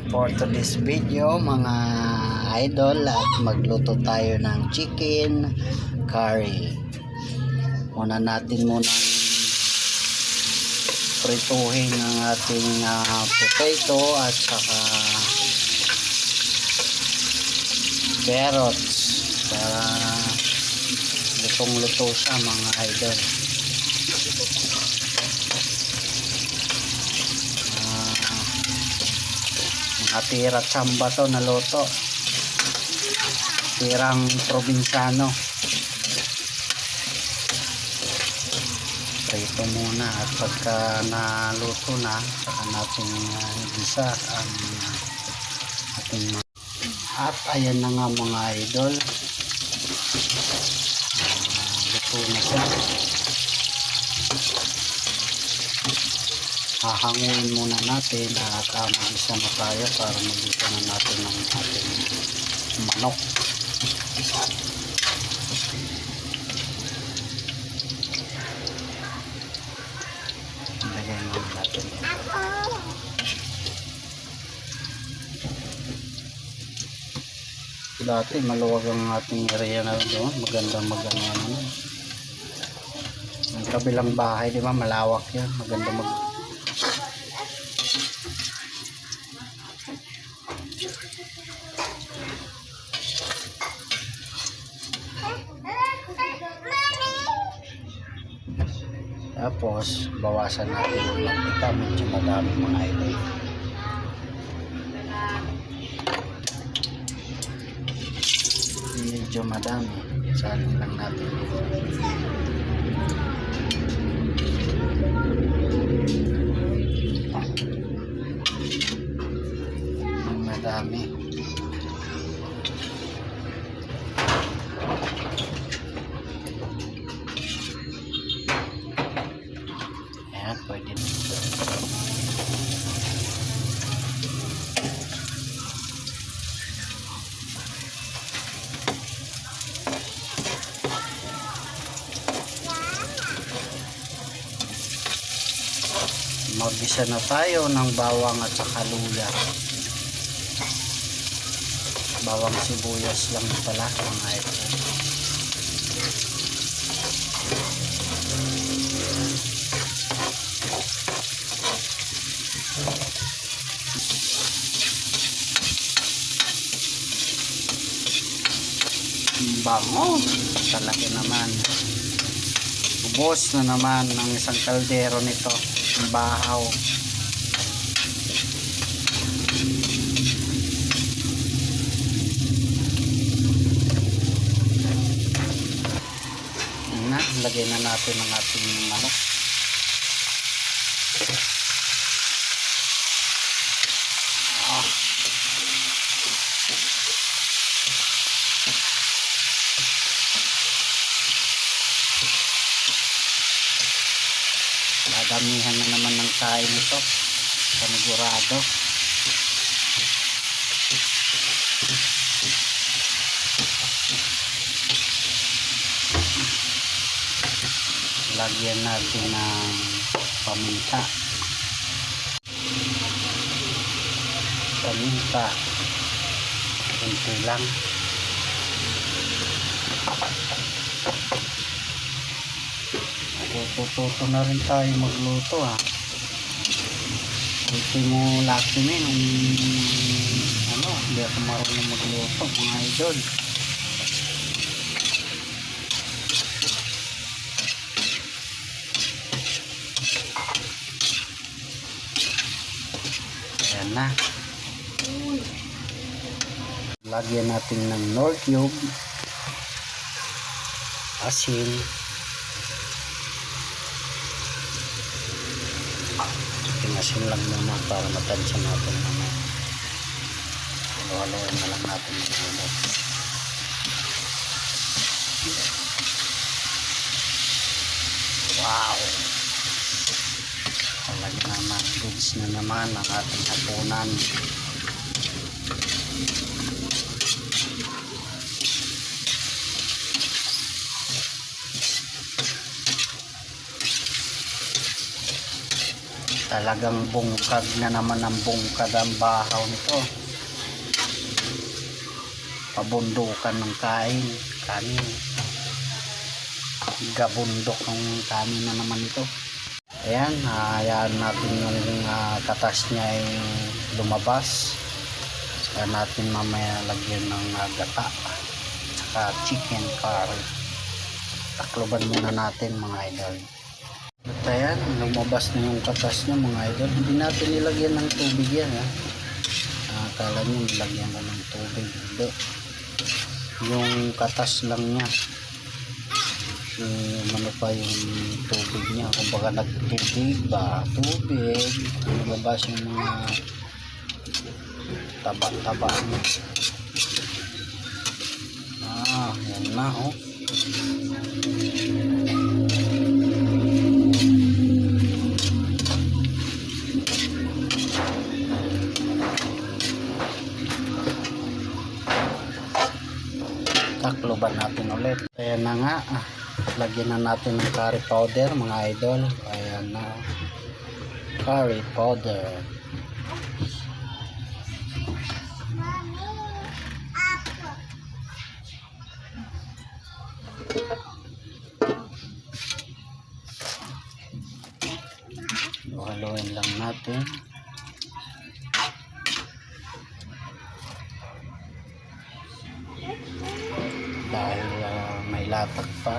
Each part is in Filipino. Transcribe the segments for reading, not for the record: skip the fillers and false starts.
For today's video mga idol, at magluto tayo ng chicken curry. Muna natin prituhin ang ating potato at saka carrots para lutong-luto siya mga idol. Tira tsamba to na luto, tirang probinsyano. Prito muna at pagka naluto na saka natin igisa ang ating at ayan na nga mga idol, luto na siya. Hahanguin muna natin at mag-isa na tayo para mag-isa na natin ang ating manok. Lagyan muna natin. Dati maluwag ang ating area na doon, magandang ano. Ang kabilang bahay, di ba, malawak yan, maganda Tapos bawasan natin yung mantika, medyo madami mga idol. Medyo madami, salin lang natin. Madami. Ayan, pwede na. Mag-isa na tayo ng bawang at saka luya. Bawang sibuyas lang pala mga ito. Bango talaga naman. Ubos na naman ng isang kaldero nito, bahaw. Lagyan na natin ang ating manok. Dadamihan na naman ng kain ito, panigurado. Lagyan natin ng paminta. Kunti lang. Tuto na rin tayo magluto ha. Ultimo lakime nung hindi ako marunong magluto mga idol. Na. Lagyan natin ng Knorr cube, asin, asin lang muna para matansya natin naman. Halo-haloin na lang natin ng wow, talaga naman goods na naman ang ating hapunan. Talagang bungkag na naman ang bungkag ang bahaw nito. Pabundukan ng kanin. Gabundok ng kanin na naman ito. Ayan, hayaan natin yung katas niya ay lumabas. Saka natin mamaya lagyan ng gata. Saka chicken curry. Takloban muna natin mga idol. At ayan, lumabas na yung katas niya mga idol. Hindi natin nilagyan ng tubig yan. Akala nyo nilagyan ko ng tubig. Hindi. Yung katas lang niya. Ano pa yung tubig niya. Kung baka nagtubig ba, tubig. Lumabas yung mga taba-taba niya. Yan na oh. Takloban natin ulit. Ayan na nga. Lagyan na natin ng curry powder mga idol. Ayan na. Curry powder. Haluin lang natin. Dahil may latak pa.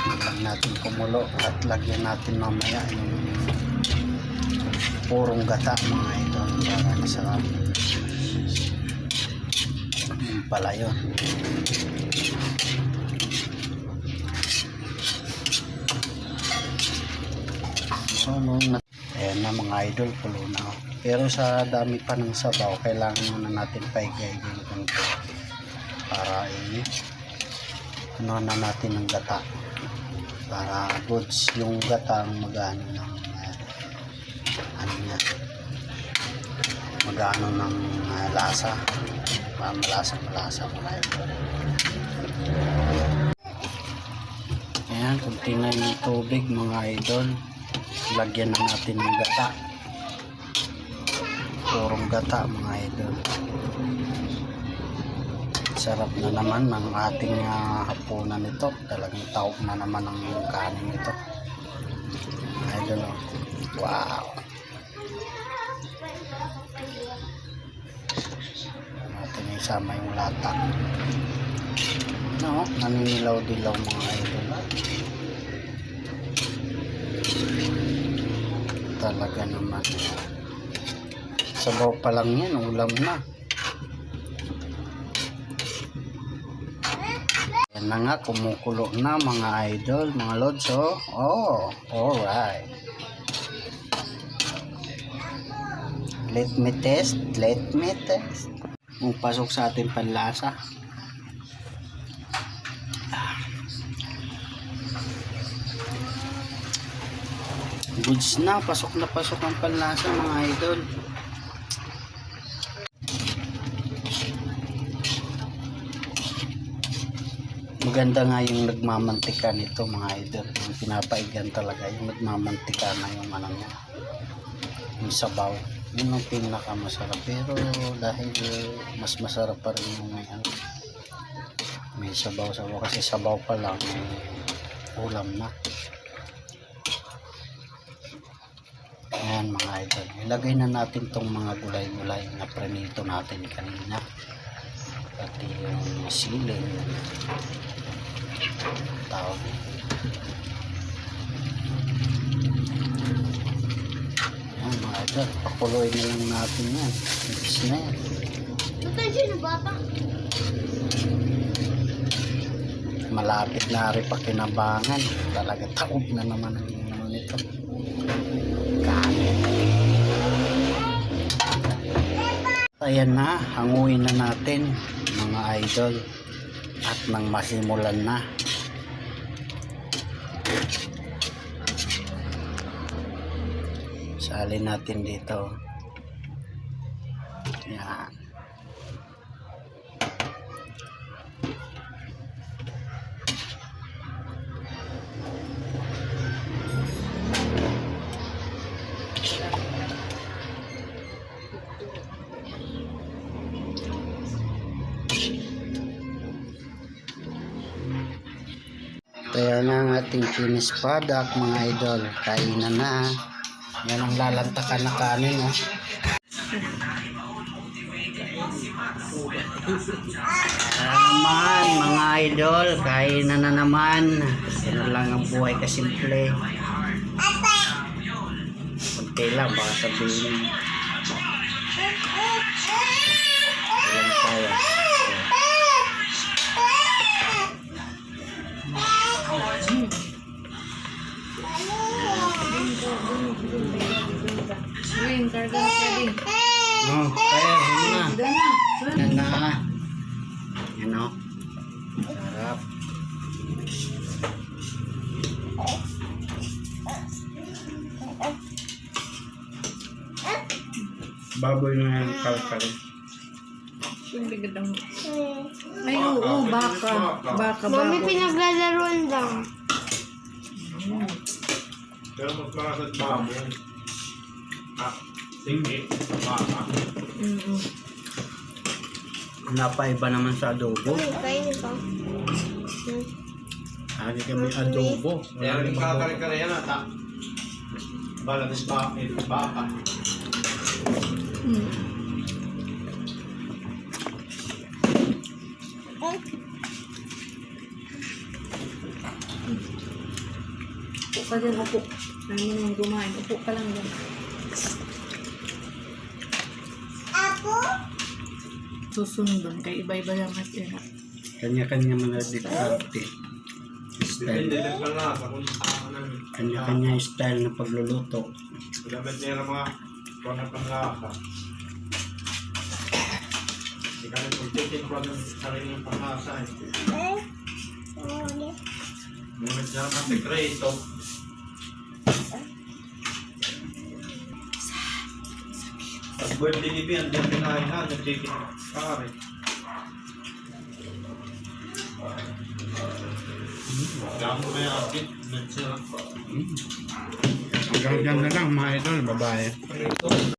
Lagyan natin kumulo at lagyan natin mamaya yung purong gata mga idol para masarap. Yung pala yun. Ayan na mga idol, pulo na. Pero sa dami pa ng sabaw, kailangan muna natin paigay-igay ganito para ano na natin ng gata para goods yung gata ang magano ng ano niya, magano ng lasa, para malasa mga idol. Ayan, kunti na yung tubig mga idol. Lagyan na natin ng gata. Purong gata mga idol. Sarap na naman ng ating hapunan nito. Talagang taog na naman ang kanin nito. Idol, oh. Wow. Natin isama yung latak. No, naninilaw-dilaw mga idol. Talaga naman. Sabaw pa lang yan, ulam na. Yan na nga, kumukulo na mga idol, mga lods. Oh, alright. Let me test. Kung pasok sa ating panlasa. Goods na, pasok ang panlasa mga idol. Maganda nga yung nagmamantika nito mga idol. Yung pinapaigan talaga, yung nagmamantika na yung ano niya, yung sabaw. Yun ang pinakamasarap. Pero dahil mas masarap pa rin yung may sabaw kasi sabaw pa lang may ulam na. Ayan mga idol, ilagay na natin tong mga gulay-gulay na prenito natin kanina, pati yung siling tawag. Ayan mga idol, pakuloy na lang natin yan. Ibis na yan. Malapit na rin pakinabangan. Talaga taob na naman ang ano nito. Ayan na, hanguin na natin mga idol at nang masimulan na. Salin natin dito. Yan. ating finished product mga idol. Kainan na. Yan ang lalantakan na kanin. Oh. Naman mga idol, kainan na naman. Yan lang ang buhay kasimple. Kunti lang, baka sabihin. Ilan tayo. Oh, kaya yun na. Yan na. Yan o. Sarap. Baboy na yung kalkal. Ay, oo, baka. Baka, Mami, pinaglalaroan lang. Pero mas makasat baboy. Sige, baka. Napaiba naman sa adobo. Kain ka. Lagi kami adobo. Kaya rin kakari-kari yan ata. Balatis baka. Upo ka dyan, upo. Ayaw mo naman kumain. Upo ka lang dyan. Susundon kay iba-iba lang natin. Kanya-kanya man na dikarte. Style. Depende din pala sa kung saan namin. Kanya-kanya yung style ng pagluluto. Dapat nila mga kuwan na panglasa. Hindi kami pagtitin ko ng sariling panglasa. Ngunit na naman sekreto. Pag birthday ni Ben, diyan pinahin ha, nag-chicken curry. Gamo na yung akin, nagsirap. Hanggang dyan na lang mga idol. Bye-bye.